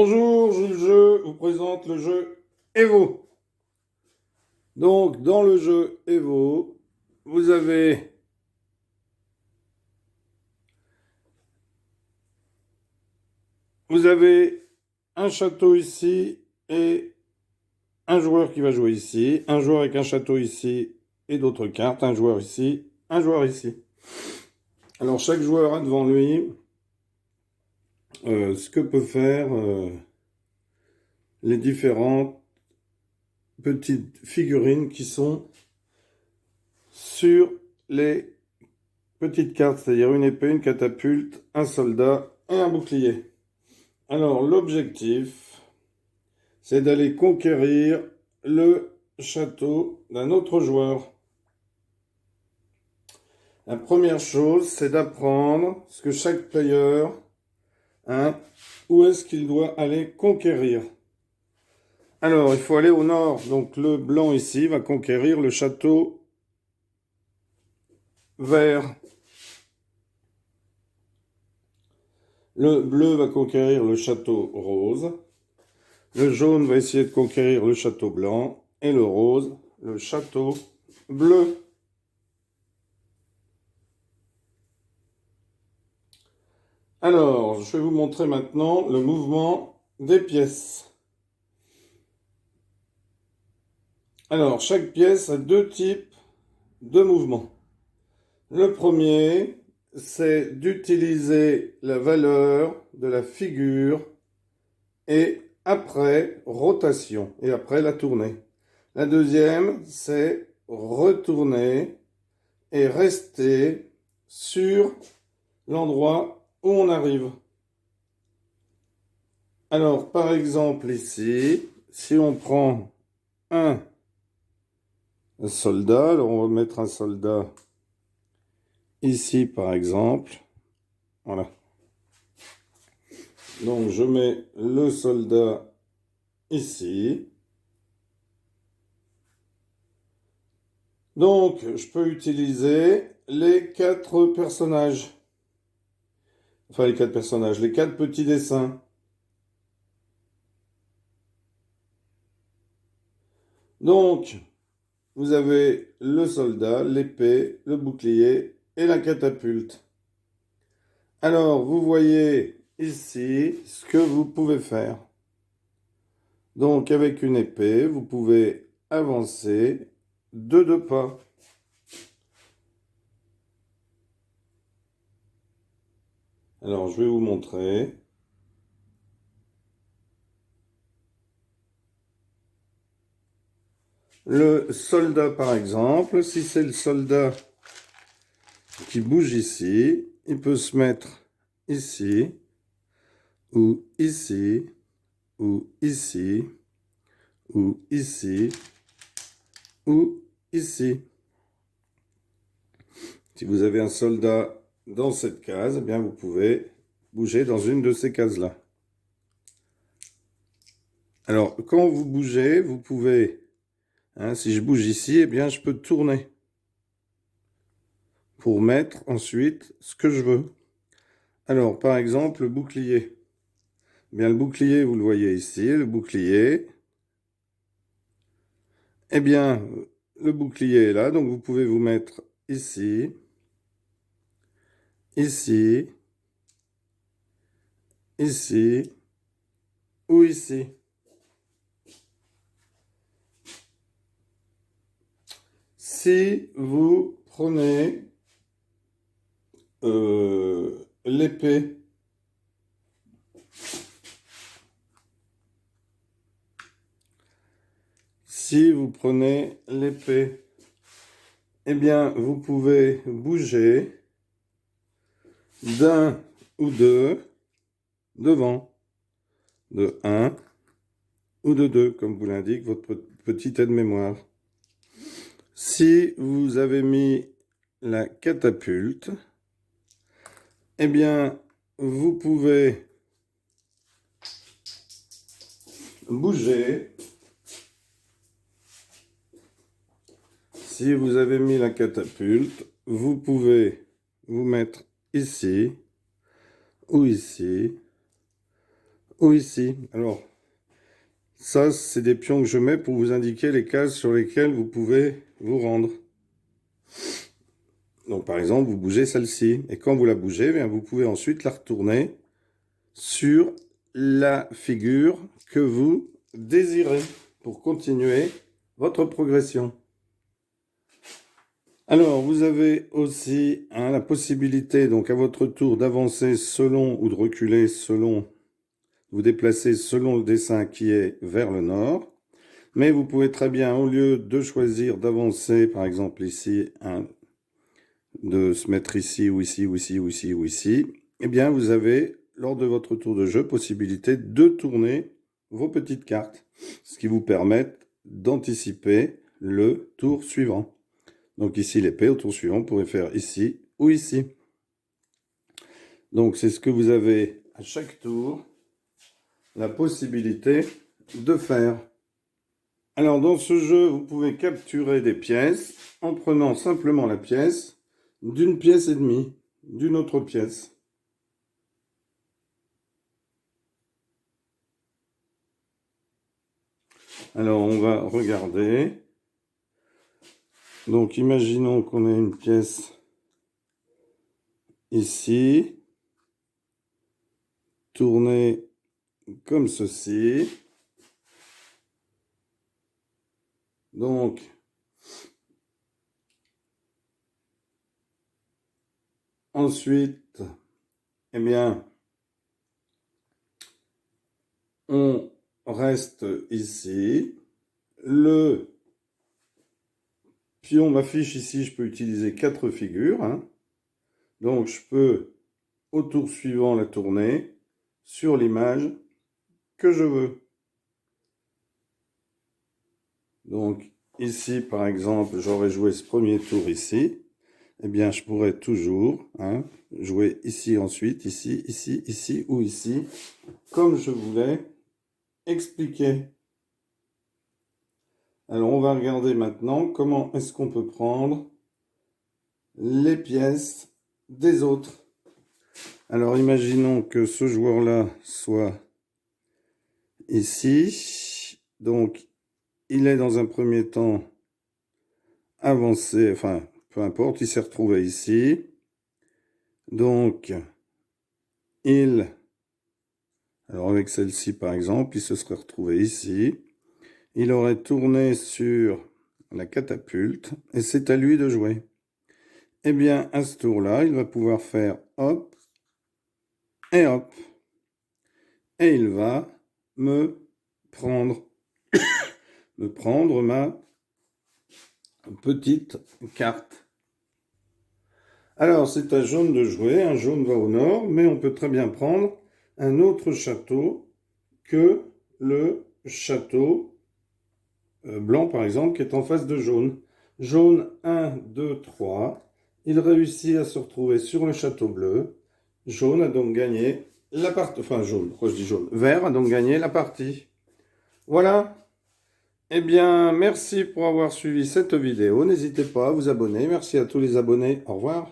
Bonjour, Jules Jeu vous présente le jeu Evo. Donc, dans le jeu Evo, vous avez un château ici et un joueur qui va jouer ici, un joueur avec un château ici et d'autres cartes, un joueur ici, un joueur ici. Alors, chaque joueur a devant lui ce que peut faire les différentes petites figurines qui sont sur les petites cartes, c'est-à-dire une épée, une catapulte, un soldat et un bouclier. Alors, l'objectif, c'est d'aller conquérir le château d'un autre joueur. La première chose, c'est d'apprendre ce que chaque player, où est-ce qu'il doit aller conquérir. Alors, il faut aller au nord. Donc, le blanc ici va conquérir le château vert. Le bleu va conquérir le château rose. Le jaune va essayer de conquérir le château blanc. Et le rose, le château bleu. Alors, je vais vous montrer maintenant le mouvement des pièces. Alors, chaque pièce a deux types de mouvements. Le premier, c'est d'utiliser la valeur de la figure et après rotation et après la tournée. La deuxième, c'est retourner et rester sur l'endroit où on arrive. Alors, par exemple, ici, si on prend un soldat, alors on va mettre un soldat ici, par exemple. Voilà. Donc, je mets le soldat ici. Donc, je peux utiliser les quatre personnages. Enfin, les quatre personnages, les quatre petits dessins. Donc, vous avez le soldat, l'épée, le bouclier et la catapulte. Alors, vous voyez ici ce que vous pouvez faire. Donc, avec une épée, vous pouvez avancer de 2 pas. Alors, je vais vous montrer. Le soldat, par exemple, si c'est le soldat qui bouge ici, il peut se mettre ici, ou ici, ou ici, ou ici, ou ici. Si vous avez un soldat dans cette case, eh bien vous pouvez bouger dans une de ces cases-là. Alors, quand vous bougez, vous pouvez, si je bouge ici, eh bien je peux tourner pour mettre ensuite ce que je veux. Alors, par exemple, le bouclier. Eh bien, le bouclier, vous le voyez ici, le bouclier. Eh bien, le bouclier est là, donc vous pouvez vous mettre ici, ici, ici ou ici. Si vous prenez l'épée, eh bien, vous pouvez bouger d'un ou deux devant, de 1 ou de 2, comme vous l'indique votre petit aide-mémoire. Si vous avez mis la catapulte, eh bien, vous pouvez bouger. Si vous avez mis la catapulte, vous pouvez vous mettre ici, ou ici, ou ici. Alors, ça, c'est des pions que je mets pour vous indiquer les cases sur lesquelles vous pouvez vous rendre. Donc, par exemple, vous bougez celle-ci. Et quand vous la bougez, eh bien, vous pouvez ensuite la retourner sur la figure que vous désirez pour continuer votre progression. Alors, vous avez aussi la possibilité, donc à votre tour, d'avancer selon ou de reculer selon, vous déplacer selon le dessin qui est vers le nord. Mais vous pouvez très bien, au lieu de choisir d'avancer, par exemple ici, de se mettre ici, ou ici, ou ici, ou ici, ou ici, eh bien, vous avez, lors de votre tour de jeu, possibilité de tourner vos petites cartes, ce qui vous permet d'anticiper le tour suivant. Donc ici, l'épée, au tour suivant, vous pourrez faire ici ou ici. Donc c'est ce que vous avez à chaque tour la possibilité de faire. Alors dans ce jeu, vous pouvez capturer des pièces en prenant simplement la pièce d'une pièce et demie, d'une autre pièce. Alors on va regarder. Donc imaginons qu'on ait une pièce ici, tournée comme ceci. Donc, ensuite, eh bien, on reste ici. Le pion m'affiche ici, je peux utiliser 4 figures. Hein. Donc, je peux, au tour suivant, la tourner sur l'image que je veux. Donc, ici, par exemple, j'aurais joué ce premier tour ici. Eh bien, je pourrais toujours jouer ici ensuite, ici, ici, ici ou ici, comme je voulais expliquer. Alors, on va regarder maintenant comment est-ce qu'on peut prendre les pièces des autres. Alors, imaginons que ce joueur-là soit ici. Donc, il est dans un premier temps avancé, enfin, peu importe, il s'est retrouvé ici. Donc, alors avec celle-ci par exemple, il se serait retrouvé ici. Il aurait tourné sur la catapulte et c'est à lui de jouer. Eh bien, à ce tour-là, il va pouvoir faire hop et hop. Et il va me prendre ma petite carte. Alors, c'est à jaune de jouer. Un jaune va au nord, mais on peut très bien prendre un autre château que le château blanc, par exemple, qui est en face de jaune. Jaune 1, 2, 3. Il réussit à se retrouver sur le château bleu. Jaune a donc gagné la partie. Enfin, jaune, pourquoi je dis jaune? Vert a donc gagné la partie. Voilà. Eh bien, merci pour avoir suivi cette vidéo. N'hésitez pas à vous abonner. Merci à tous les abonnés. Au revoir.